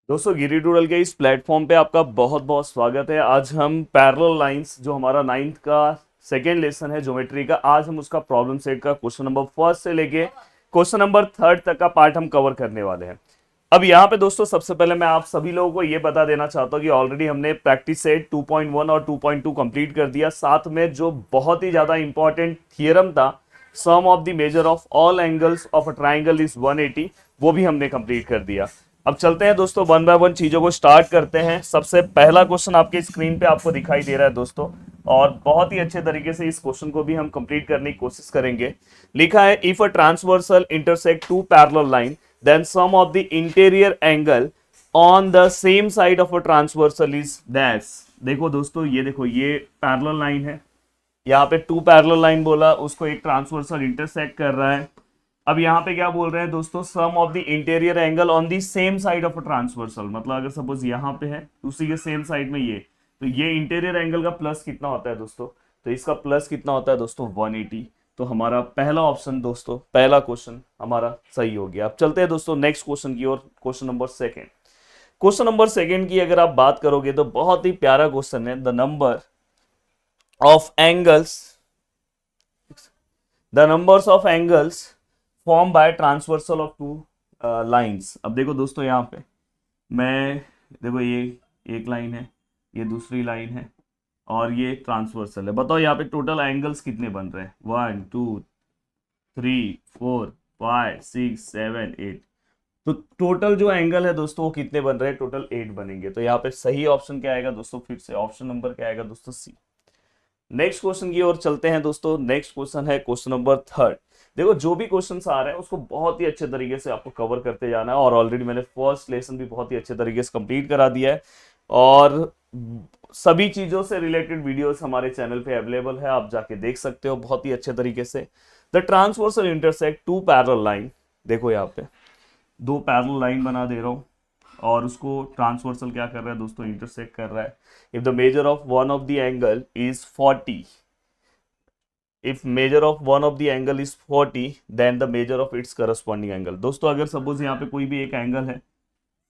दोस्तों गिरी डूडल के इस प्लेटफॉर्म पे आपका बहुत बहुत स्वागत है। आज हम पैरेलल लाइंस जो हमारा नाइन्थ का सेकेंड लेसन है ज्योमेट्री का, आज हम उसका प्रॉब्लम सेट का क्वेश्चन नंबर फर्स्ट से लेके क्वेश्चन नंबर थर्ड तक का पार्ट हम कवर करने वाले हैं। अब यहाँ पे दोस्तों सबसे पहले मैं आप सभी लोगों को ये बता देना चाहता हूँ कि ऑलरेडी हमने प्रैक्टिस सेट 2.1 और 2.2 कंप्लीट कर दिया। साथ में जो बहुत ही ज्यादा इंपॉर्टेंट थियरम था, sum of the major of all angles of a triangle is 180, वो भी हमने कंप्लीट कर दिया। अब चलते हैं दोस्तों, वन बाय वन चीजों को स्टार्ट करते हैं। सबसे पहला क्वेश्चन आपके स्क्रीन पे आपको दिखाई दे रहा है दोस्तों, और बहुत ही अच्छे तरीके से इस क्वेश्चन को भी हम कंप्लीट करने की कोशिश करेंगे। लिखा है, if a transversal intersect two parallel line then sum of the interior angle on the same side of a transversal is dash. देखो दोस्तों, ये देखो, ये पैरेलल लाइन है, यहाँ पे टू पैरेलल लाइन बोला, उसको एक ट्रांसवर्सल इंटरसेक्ट कर रहा है। अब यहाँ पे क्या बोल रहे हैं दोस्तों, sum of the interior angle on the same side of a transversal, मतलब अगर सपोज यहाँ पे है उसी के सेम साइड में ये, तो ये इंटीरियर एंगल का प्लस कितना होता है दोस्तों, तो इसका प्लस कितना होता है दोस्तों 180। तो हमारा पहला ऑप्शन दोस्तों, पहला क्वेश्चन हमारा सही हो गया। अब चलते हैं दोस्तों नेक्स्ट क्वेश्चन की ओर, question number second. Question number second की अगर आप बात करोगे तो बहुत ही प्यारा क्वेश्चन है। Of angles the numbers of angles form by transversal of two lines. अब देखो दोस्तों, यहाँ पे मैं, देखो ये एक लाइन है, ये दूसरी लाइन है, और ये ट्रांसवर्सल है। बताओ यहाँ पे टोटल एंगल्स कितने बन रहे हैं, 1 2 3 4 5 6 7 8। तो टोटल जो एंगल है दोस्तों वो कितने बन रहे हैं, टोटल 8 बनेंगे। तो यहाँ पे सही ऑप्शन क्या आएगा दोस्तों, फिर से ऑप्शन नंबर क्या आएगा दोस्तों, सी। नेक्स्ट क्वेश्चन की ओर चलते हैं दोस्तों। नेक्स्ट क्वेश्चन है क्वेश्चन नंबर थर्ड। देखो, जो भी क्वेश्चन आ रहे हैं उसको बहुत ही अच्छे तरीके से आपको कवर करते जाना है, और ऑलरेडी मैंने फर्स्ट लेसन भी बहुत ही अच्छे तरीके से कंप्लीट करा दिया है, और सभी चीजों से रिलेटेड वीडियोस हमारे चैनल पे अवेलेबल है, आप जाके देख सकते हो बहुत ही अच्छे तरीके से। The transversal intersect two parallel line, देखो यहाँ पे दो पैरेलल लाइन बना दे रहा हूँ, और उसको ट्रांसवर्सल क्या कर रहा है दोस्तों, इंटरसेक्ट कर रहा है। If the major of one of the angle is 40, if measure of one of the angle is 40 then the major of its corresponding angle. दोस्तों अगर सपोज यहाँ पे कोई भी एक एंगल है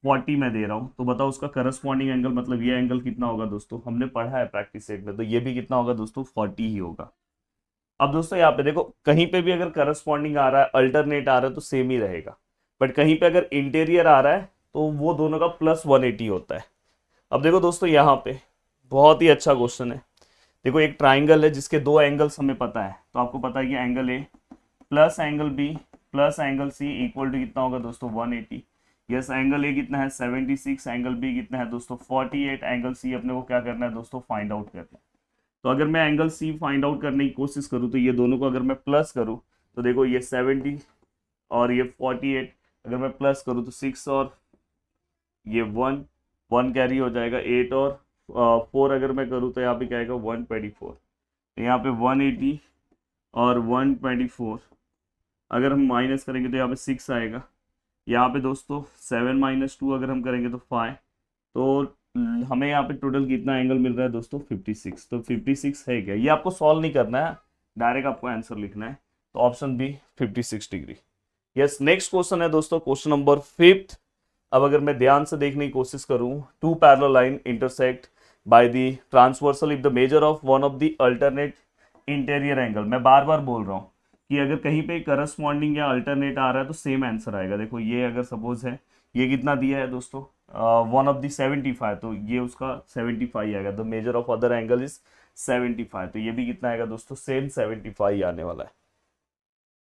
40 में दे रहा हूँ, तो बताओ उसका करस्पॉन्डिंग एंगल, मतलब ये एंगल कितना होगा दोस्तों, हमने पढ़ा है प्रैक्टिस सेट में, तो ये भी कितना होगा दोस्तों, 40 ही होगा। अब दोस्तों यहाँ पे देखो, कहीं पे भी अगर करस्पॉन्डिंग आ रहा है, अल्टरनेट आ रहा है, तो सेम ही रहेगा, बट कहीं पे अगर इंटीरियर आ रहा है तो वो दोनों का प्लस 180 होता है। अब देखो दोस्तों, यहाँ पे बहुत ही अच्छा क्वेश्चन है। देखो, एक ट्राइंगल है जिसके दो एंगल्स हमें पता है, तो आपको पता है कि angle A plus angle B plus angle C equal to कितना होगा दोस्तों, 180। यस, एंगल ए कितना है 76, एंगल बी कितना है दोस्तों 48, एंगल सी अपने को क्या करना है दोस्तों, फाइंड आउट करना है। तो अगर मैं एंगल सी फाइंड आउट करने की कोशिश करूँ, तो ये दोनों को अगर मैं प्लस करूँ, तो देखो ये 70 और ये 48, अगर मैं प्लस करूँ तो 6 और ये 1, 1 कैरी हो जाएगा, 8 और 4 अगर मैं करूँ तो यहाँ पे क्या आएगा 124। तो यहाँ पे 180 और 124 अगर हम माइनस करेंगे तो यहाँ पे 6 आएगा। यहाँ पे दोस्तों 7 - 2 अगर हम करेंगे तो 5। तो हमें यहाँ पे टोटल कितना एंगल मिल रहा है दोस्तों, 56। तो 56 है क्या, ये आपको सॉल्व नहीं करना है, डायरेक्ट आपको आंसर लिखना है। तो option B 56 degree. Yes, next question है दोस्तों क्वेश्चन नंबर फिफ्थ। अब अगर मैं ध्यान से देखने की कोशिश करूं, two parallel line intersect by the transversal if the major of one of the alternate interior angle. मैं बार बार बोल रहा हूं कि अगर कहीं पे करस्पॉन्डिंग या अल्टरनेट आ रहा है तो सेम आंसर आएगा। देखो ये अगर सपोज है, ये कितना दिया है दोस्तों, वन ऑफ द 75, तो ये उसका 75 आएगा। The measure of other angle is 75, तो ये भी कितना आएगा दोस्तों, सेम 75 आने वाला है।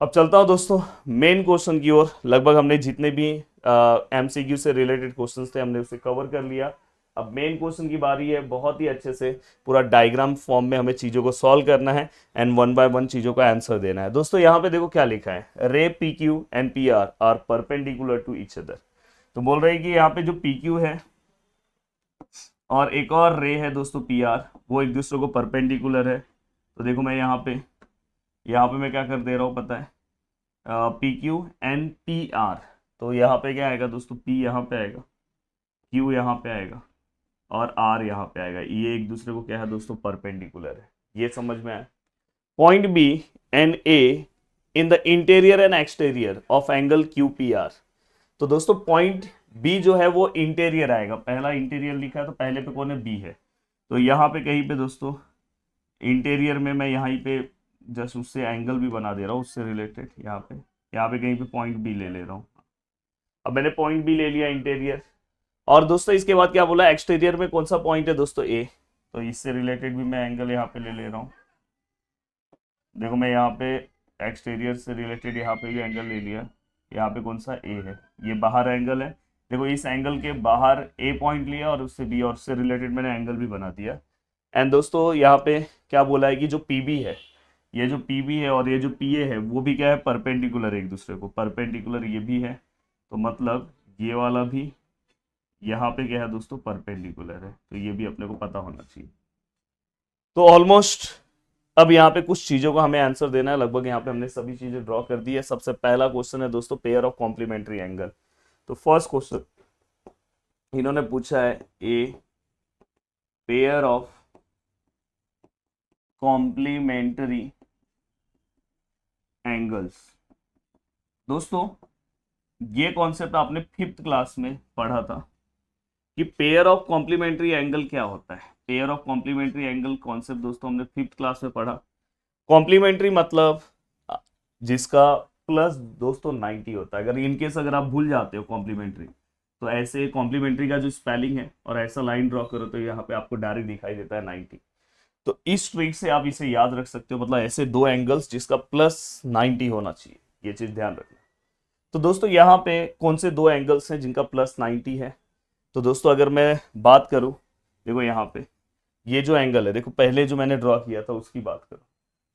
अब चलता हूं दोस्तों मेन क्वेश्चन की ओर। लगभग हमने जितने भी एमसीक्यू से रिलेटेड क्वेश्चंस थे हमने उसे कवर कर लिया। अब मेन क्वेश्चन की बारी है। बहुत ही अच्छे से पूरा डायग्राम फॉर्म में हमें चीजों को सॉल्व करना है एंड वन बाय वन चीजों का आंसर देना है। दोस्तों यहाँ पे देखो क्या लिखा है, ray P Q and P R perpendicular to each other. तो बोल रहे हैं कि यहाँ पे जो पी क्यू है और एक और रे है दोस्तों पी आर, वो एक दूसरे को परपेंडिकुलर है। तो देखो मैं यहाँ पे मैं क्या कर दे रहा हूँ पता है, P Q and P R. तो यहाँ पे क्या आएगा दोस्तों, पी यहाँ पे आएगा, क्यू यहाँ पे आएगा, और आर यहाँ पे आएगा। ये एक दूसरे को क्या है दोस्तों, परपेंडिकुलर है। ये समझ में आया। Point B and A in the interior and exterior of angle Q P R. तो दोस्तों पॉइंट बी जो है वो इंटीरियर आएगा, पहला इंटीरियर लिखा है तो पहले पे कौन है, बी है। तो यहाँ पे कहीं पे दोस्तों इंटीरियर में मैं यहाँ पे जस्ट उससे एंगल भी बना दे रहा हूँ उससे रिलेटेड, यहाँ पे कहीं पे पॉइंट बी ले रहा हूँ। अब मैंने पॉइंट बी ले लिया इंटीरियर। और दोस्तों इसके बाद क्या बोला, एक्सटीरियर में कौन सा पॉइंट है दोस्तों, ए। तो इससे रिलेटेड भी मैं एंगल यहाँ पे ले रहा हूँ। देखो मैं यहाँ पे एक्सटीरियर से रिलेटेड यहाँ पे भी एंगल ले लिया, यहाँ पे कौन सा, ए है, ये बाहर एंगल है। देखो इस एंगल के बाहर ए पॉइंट लिया और उससे बी, और उससे रिलेटेड मैंने एंगल भी बना दिया। एंड दोस्तों यहाँ पे क्या बोला है कि जो पीबी है, ये जो पीबी है और ये जो पीए है वो भी क्या है, परपेंडिकुलर एक दूसरे को, परपेंडिकुलर ये भी है। तो मतलब ये वाला भी यहाँ पे क्या है दोस्तों, परपेंडिकुलर है। तो ये भी अपने को पता होना चाहिए। तो ऑलमोस्ट अब यहाँ पे कुछ चीजों का हमें आंसर देना है, लगभग यहाँ पे हमने सभी चीजें ड्रॉ कर दी है। सबसे पहला क्वेश्चन है दोस्तों पेयर ऑफ कॉम्प्लीमेंट्री एंगल। तो फर्स्ट क्वेश्चन इन्होंने पूछा है, a pair of complementary angles. दोस्तों ये कॉन्सेप्ट आपने 5th क्लास में पढ़ा था कि पेयर ऑफ कॉम्प्लीमेंट्री एंगल क्या होता है। Pair of complementary angle concept दोस्तों हमने 5th क्लास में पढ़ा। कॉम्प्लीमेंट्री मतलब जिसका प्लस दोस्तों 90 होता है। अगर इनकेस अगर आप भूल जाते हो कॉम्प्लीमेंट्री, तो ऐसे कॉम्प्लीमेंट्री का जो स्पेलिंग है और ऐसा लाइन ड्रॉ करो तो यहाँ पे आपको डायरेक्ट दिखाई देता है 90। तो इस ट्रिक से आप इसे याद रख सकते हो, मतलब ऐसे दो एंगल्स जिसका प्लस 90 होना चाहिए, ये चीज ध्यान रखना। तो दोस्तों यहाँ पे कौन से दो एंगल्स हैं जिनका प्लस 90 है। तो दोस्तों अगर मैं बात करूं, देखो यहाँ पे ये जो एंगल है, देखो पहले जो मैंने ड्रॉ किया था उसकी बात करूं,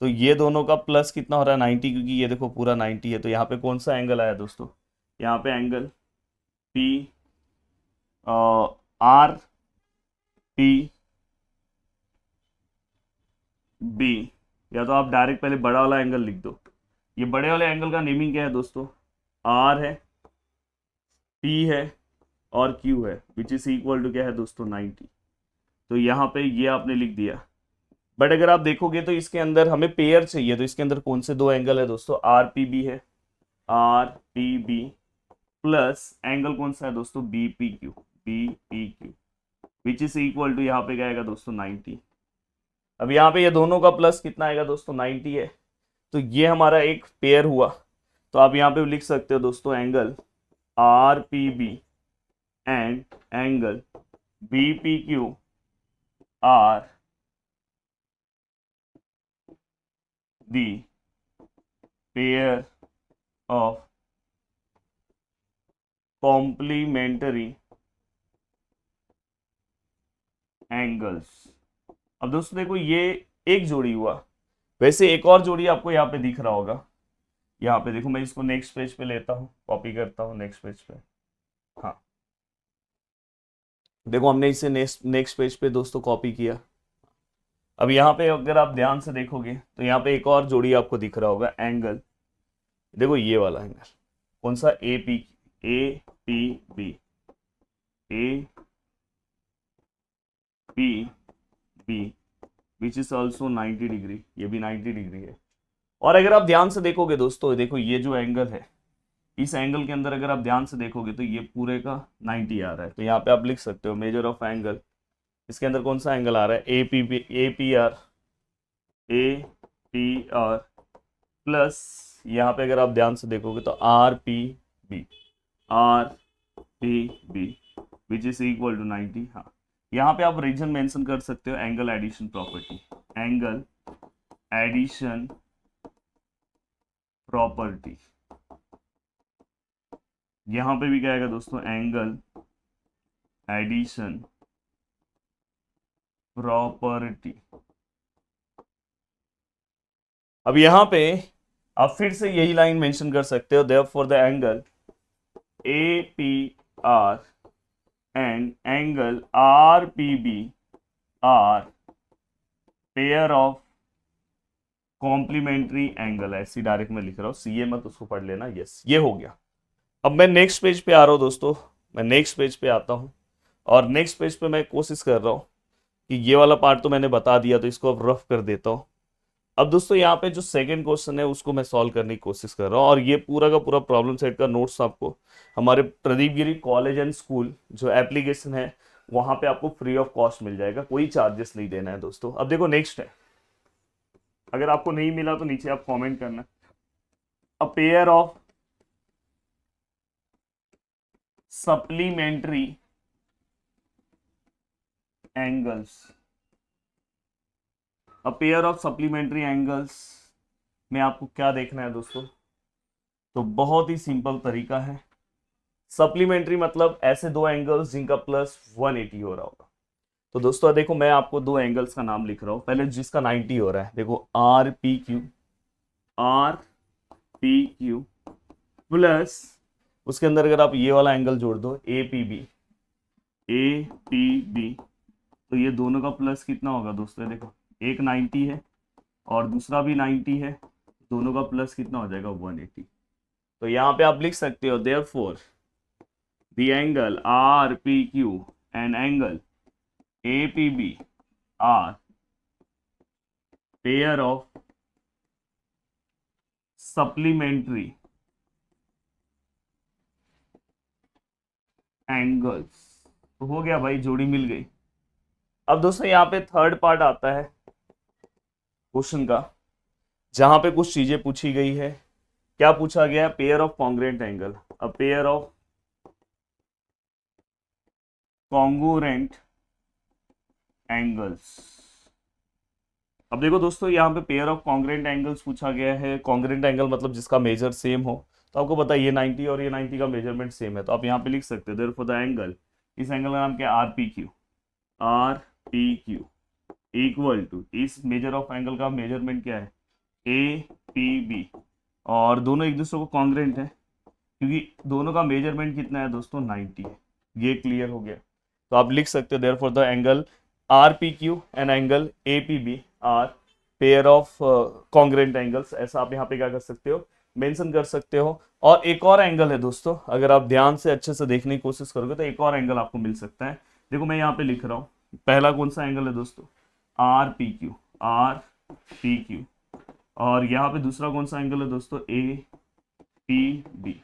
तो ये दोनों का प्लस कितना हो रहा है, 90, क्योंकि ये देखो पूरा 90 है। तो यहाँ पे कौन सा एंगल आया दोस्तों, यहाँ पे angle P R P B, या तो आप डायरेक्ट पहले बड़ा वाला एंगल लिख दो। ये बड़े वाले एंगल का नेमिंग क्या है दोस्तों, आर है, पी है और क्यू है, विच इज इक्वल टू क्या है दोस्तों, 90। तो यहाँ पे ये आपने लिख दिया। बट अगर आप देखोगे तो इसके अंदर हमें पेयर चाहिए, तो इसके अंदर कौन से दो एंगल है दोस्तों, आर पी बी है, R P B plus angle कौन सा है दोस्तों, B P Q, which is equal to यहाँ पे क्या आएगा दोस्तों, 90। अब यहाँ पे ये दोनों का प्लस कितना आएगा दोस्तों, 90 है। तो ये हमारा एक पेयर हुआ। तो आप यहाँ पे लिख सकते हो दोस्तों angle R P B and angle B P Q are the pair of complementary angles. अब दोस्तों देखो ये एक जोड़ी हुआ, वैसे एक और जोड़ी आपको यहाँ पे दिख रहा होगा। यहाँ पे देखो मैं इसको नेक्स्ट पेज पे लेता हूँ, कॉपी करता हूँ नेक्स्ट पेज पे। हाँ देखो हमने इसे नेक्स्ट पेज पे दोस्तों कॉपी किया। अब यहाँ पे अगर आप ध्यान से देखोगे तो यहाँ पे एक और जोड़ी आपको दिख रहा होगा एंगल, देखो ये वाला एंगल कौन सा, A P B, A P B which is also 90 degree, ये भी 90 डिग्री है। और अगर आप ध्यान से देखोगे दोस्तों, देखो ये जो एंगल है, इस एंगल के अंदर अगर आप ध्यान से देखोगे तो ये पूरे का 90 आ रहा है। तो यहाँ पे आप लिख सकते हो मेजर ऑफ एंगल, इसके अंदर कौन सा एंगल आ रहा है, ए पी आर प्लस यहाँ पे अगर आप ध्यान से देखोगे तो R P B which is equal to 90। हाँ यहाँ पे आप रीजन मेंशन कर सकते हो, angle addition property, angle addition property. यहां पे भी क्या आएगा दोस्तों, एंगल एडिशन प्रॉपर्टी। अब यहां पे आप फिर से यही लाइन मेंशन कर सकते हो, therefore the angle A P R and angle R P B are pair of complementary angle. ऐसी डायरेक्ट में लिख रहा हूं, सीए मत उसको पढ़ लेना। यस ये हो गया। अब मैं नेक्स्ट पेज पे आ रहा हूं दोस्तों, मैं नेक्स्ट पेज पे आता हूं और नेक्स्ट पेज पे मैं कोशिश कर रहा हूं कि ये वाला पार्ट तो मैंने बता दिया, तो इसको अब रफ कर देता हूं। अब दोस्तों यहाँ पे जो सेकंड क्वेश्चन है उसको मैं सॉल्व करने की कोशिश कर रहा हूँ, और ये पूरा का पूरा प्रॉब्लम सेट का नोट्स आपको हमारे प्रदीप गिरी कॉलेज एंड स्कूल जो एप्लीकेशन है वहां पे आपको फ्री ऑफ कॉस्ट मिल जाएगा, कोई चार्जेस नहीं देना है दोस्तों। अब देखो नेक्स्ट है, अगर आपको नहीं मिला तो नीचे आप कॉमेंट करना। A pair of supplementary angles, a pair of supplementary angles में आपको क्या देखना है दोस्तों, तो बहुत ही सिंपल तरीका है। सप्लीमेंट्री मतलब ऐसे दो एंगल्स जिनका प्लस 180 हो रहा होगा। तो दोस्तों देखो मैं आपको दो एंगल्स का नाम लिख रहा हूं, पहले जिसका 90 हो रहा है, देखो R P Q, R P Q plus उसके अंदर अगर आप ये वाला एंगल जोड़ दो A P B, A P B, तो ये दोनों का प्लस कितना होगा दोस्तों, देखो एक 90 है और दूसरा भी 90 है, दोनों का प्लस कितना हो जाएगा 180। तो यहाँ पे आप लिख सकते हो therefore the angle R P Q and angle A P B are pair of supplementary angles. तो हो गया भाई, जोड़ी मिल गई। अब दोस्तों यहाँ पे थर्ड पार्ट आता है क्वेश्चन का, जहां पे कुछ चीजें पूछी गई है। क्या पूछा गया है, pair of congruent angle, a pair of congruent angles. अब देखो दोस्तों यहाँ पे पेयर ऑफ कॉन्ग्रुएंट एंगल्स पूछा गया है। कॉन्ग्रुएंट एंगल मतलब जिसका मेजर सेम हो, तो आपको पता है ये 90 और ये 90 का मेजरमेंट सेम है, तो आप यहाँ पे लिख सकते हो देयरफॉर द एंगल, इस एंगल का नाम क्या है R P Q, R P Q equal to इस मेजर ऑफ एंगल का मेजरमेंट क्या है ए पी बी, और दोनों एक दूसरे को कॉन्ग्रुएंट है क्योंकि दोनों का मेजरमेंट कितना है दोस्तों 90 है। ये क्लियर हो गया, तो आप लिख सकते हो therefore the angle R P Q and angle A P B are pair of congruent angles, ऐसा आप यहाँ पे क्या कर सकते हो, मेंशन कर सकते हो। और एक और एंगल है दोस्तों, अगर आप ध्यान से अच्छे से देखने की कोशिश करोगे तो एक और एंगल आपको मिल सकता है। देखो मैं यहाँ पे लिख रहा हूँ, पहला कौन सा एंगल है दोस्तों, R P Q, R P Q, और यहाँ पे दूसरा कौन सा एंगल है दोस्तों, ए पी बी।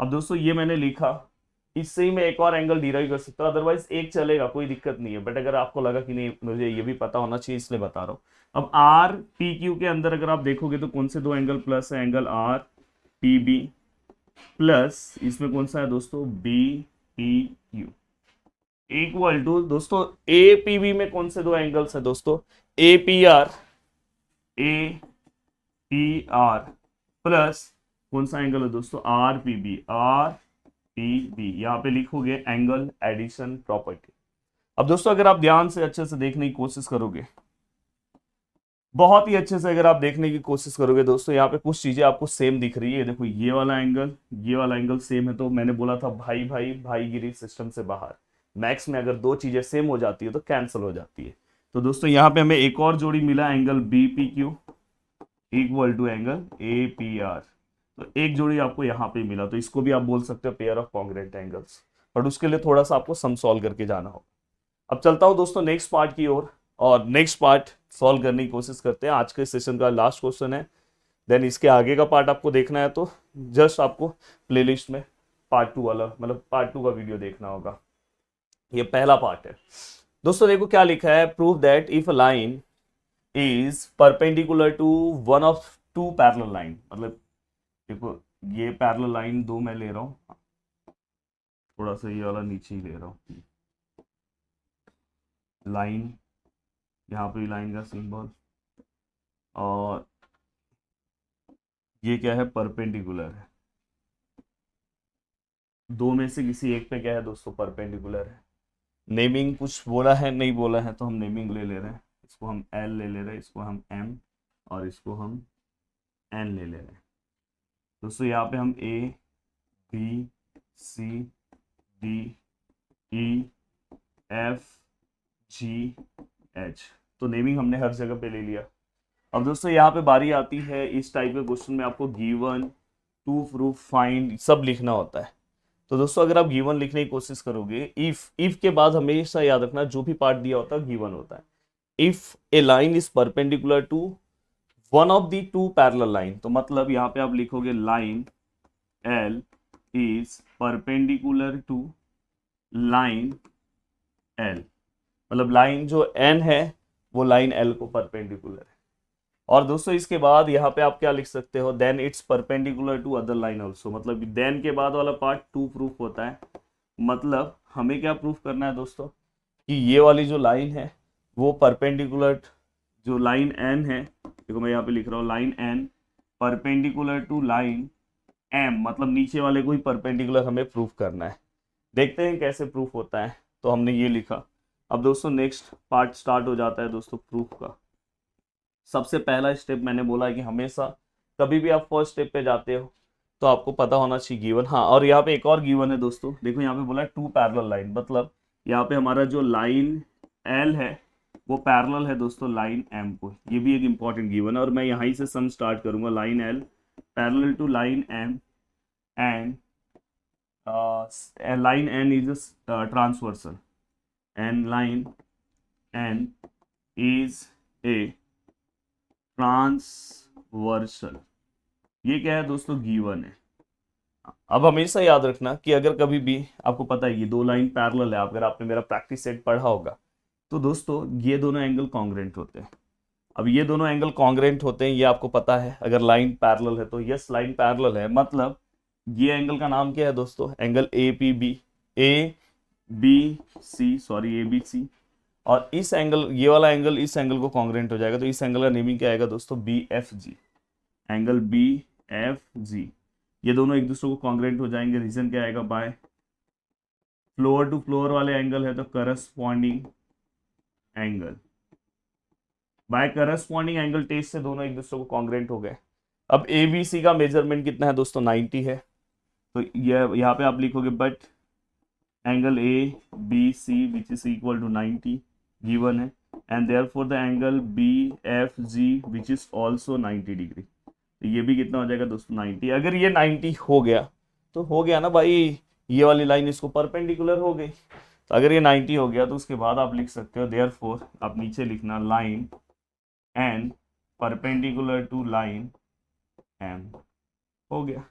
अब दोस्तों ये मैंने लिखा, इससे ही मैं एक और एंगल डिराइव कर सकता हूँ, अदरवाइज एक चलेगा, कोई दिक्कत नहीं है, बट अगर आपको लगा कि नहीं मुझे ये भी पता होना चाहिए इसलिए बता रहा हूँ। अब आर पी क्यू के अंदर अगर आप देखोगे तो कौन से दो एंगल प्लस है, angle R P B plus इसमें कौन सा है दोस्तों, B P Q equal to दोस्तों ए पी बी में कौन से दो एंगल्स है दोस्तों, A P R, A P R plus कौन सा एंगल है दोस्तों, R P B, R P B. यहाँ पे लिखोगे एंगल एडिशन प्रॉपर्टी। अब दोस्तों अगर आप ध्यान से अच्छे से देखने की कोशिश करोगे, बहुत ही अच्छे से अगर आप देखने की कोशिश करोगे दोस्तों, यहाँ पे कुछ चीजें आपको सेम दिख रही है। देखो ये वाला एंगल, ये वाला एंगल सेम है, तो मैंने बोला था भाई भाई भाईगिरी सिस्टम से बाहर, मैक्स में अगर दो चीजें सेम हो जाती है तो कैंसिल हो जाती है। तो दोस्तों यहाँ पे हमें एक और जोड़ी मिला, angle B P Q equal to angle A P R, तो एक जोड़ी आपको यहाँ पे मिला, तो इसको भी आप बोल सकते हो pair of congruent angles, but उसके लिए थोड़ा सा आपको सम सॉल्व करके जाना होगा। अब चलता हूँ दोस्तों नेक्स्ट पार्ट की ओर, और नेक्स्ट पार्ट सॉल्व करने की कोशिश करते हैं। आज के सेशन का लास्ट क्वेश्चन है, देन इसके आगे का पार्ट आपको देखना है तो जस्ट आपको प्लेलिस्ट में पार्ट 2 वाला, मतलब पार्ट 2 का वीडियो देखना होगा। ये पहला पार्ट है दोस्तों। देखो क्या लिखा है, prove that if a line is perpendicular to one of two parallel line, मतलब देखो ये पैरेलल लाइन दो मैं ले रहा हूँ, थोड़ा सा ये वाला नीचे ही ले रहा हूँ, लाइन यहाँ पे लाइन का सिंबल, और ये क्या है, परपेंडिकुलर है, दो में से किसी एक पे क्या है दोस्तों, परपेंडिकुलर है। नेमिंग कुछ बोला है नहीं बोला है, तो हम नेमिंग ले रहे हैं, इसको हम एल ले रहे हैं, इसको हम एम, और इसको हम एन ले रहे हैं दोस्तों। यहाँ पे हम A B C D E F G H, तो नेमिंग हमने हर जगह पे ले लिया। अब दोस्तों यहाँ पे बारी आती है, इस टाइप के क्वेश्चन में आपको गिवन, टू, प्रूफ, फाइंड सब लिखना होता है। तो दोस्तों अगर आप गिवन लिखने की कोशिश करोगे, इफ के बाद हमेशा याद रखना जो भी पार्ट दिया होता है गिवन होता है। If a line is perpendicular to one of the two parallel line, तो मतलब यहाँ पे आप लिखोगे line L is perpendicular to line L, मतलब लाइन जो एन है वो लाइन एल को परपेंडिकुलर है। और दोस्तों इसके बाद यहाँ पे आप क्या लिख सकते हो, then its perpendicular to other line also, मतलब देन के बाद वाला पार्ट टू प्रूफ होता है। मतलब हमें क्या प्रूफ करना है दोस्तों, कि ये वाली जो लाइन है वो परपेंडिकुलर, जो लाइन एन है, देखो मैं यहाँ पे लिख रहा हूँ line N perpendicular to line M, मतलब नीचे वाले को ही परपेंडिकुलर हमें प्रूफ करना है। देखते हैं कैसे प्रूफ होता है। तो हमने ये लिखा। अब दोस्तों नेक्स्ट पार्ट स्टार्ट हो जाता है दोस्तों प्रूफ का। सबसे पहला स्टेप मैंने बोला है कि हमेशा कभी भी आप फर्स्ट स्टेप पे जाते हो तो आपको पता होना चाहिए गिवन। हाँ, और यहाँ पे एक और गिवन है दोस्तों, देखो यहाँ पे बोला है टू पैरेलल लाइन, मतलब यहाँ पे हमारा जो लाइन एल है वो पैरेलल है दोस्तों लाइन एम को, ये भी एक इंपॉर्टेंट गिवन है। और मैं यहाँ से सम स्टार्ट करूंगा, line L parallel to line M and line n is transversal and line n is a transversal। ये क्या है दोस्तों, गिवन है। अब हमेशा याद रखना कि अगर कभी भी आपको पता है ये दो लाइन पैरेलल है, अगर आपने मेरा प्रैक्टिस सेट पढ़ा होगा तो दोस्तों ये दोनों एंगल कॉन्ग्रेंट होते हैं। अब ये दोनों एंगल कॉन्ग्रेंट होते हैं, ये आपको पता है। अगर लाइन पैरेलल है तो यस लाइन पैरेलल है, मतलब ये एंगल का नाम क्या है दोस्तों, एंगल ए बी सी। और इस एंगल, ये वाला एंगल इस एंगल को कॉन्ग्रेंट हो जाएगा, तो इस एंगल का नेमिंग क्या आएगा दोस्तों, B F G, angle B F G. ये दोनों एक दूसरे को कॉन्ग्रेंट हो जाएंगे, रीजन क्या आएगा, बाय फ्लोर टू फ्लोर वाले एंगल है तो corresponding angle, by corresponding angle test से दोनों एक दूसरे को कॉन्ग्रेंट हो गए। अब ए बी सी का मेजरमेंट कितना है दोस्तों, 90 है, तो ये यहाँ पे आप लिखोगे but angle A B C which is equal to 90 given है, and therefore the angle B F G which is also 90 degree. तो ये भी कितना हो जाएगा दोस्तों, 90। अगर ये 90 हो गया तो हो गया ना भाई, ये वाली लाइन इसको परपेंडिकुलर हो गई। तो अगर ये 90 हो गया तो उसके बाद आप लिख सकते हो देयरफॉर, आप नीचे लिखना line N perpendicular to line M. हो गया,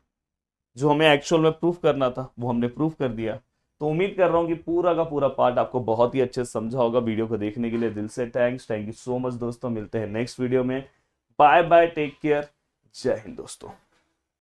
जो हमें एक्चुअल में प्रूफ करना था वो हमने प्रूफ कर दिया। तो उम्मीद कर रहा हूँ कि पूरा का पूरा पार्ट आपको बहुत ही अच्छे से समझा होगा। वीडियो को देखने के लिए दिल से थैंक यू सो मच दोस्तों। मिलते हैं नेक्स्ट वीडियो में। बाय बाय, टेक केयर, जय हिंद दोस्तों।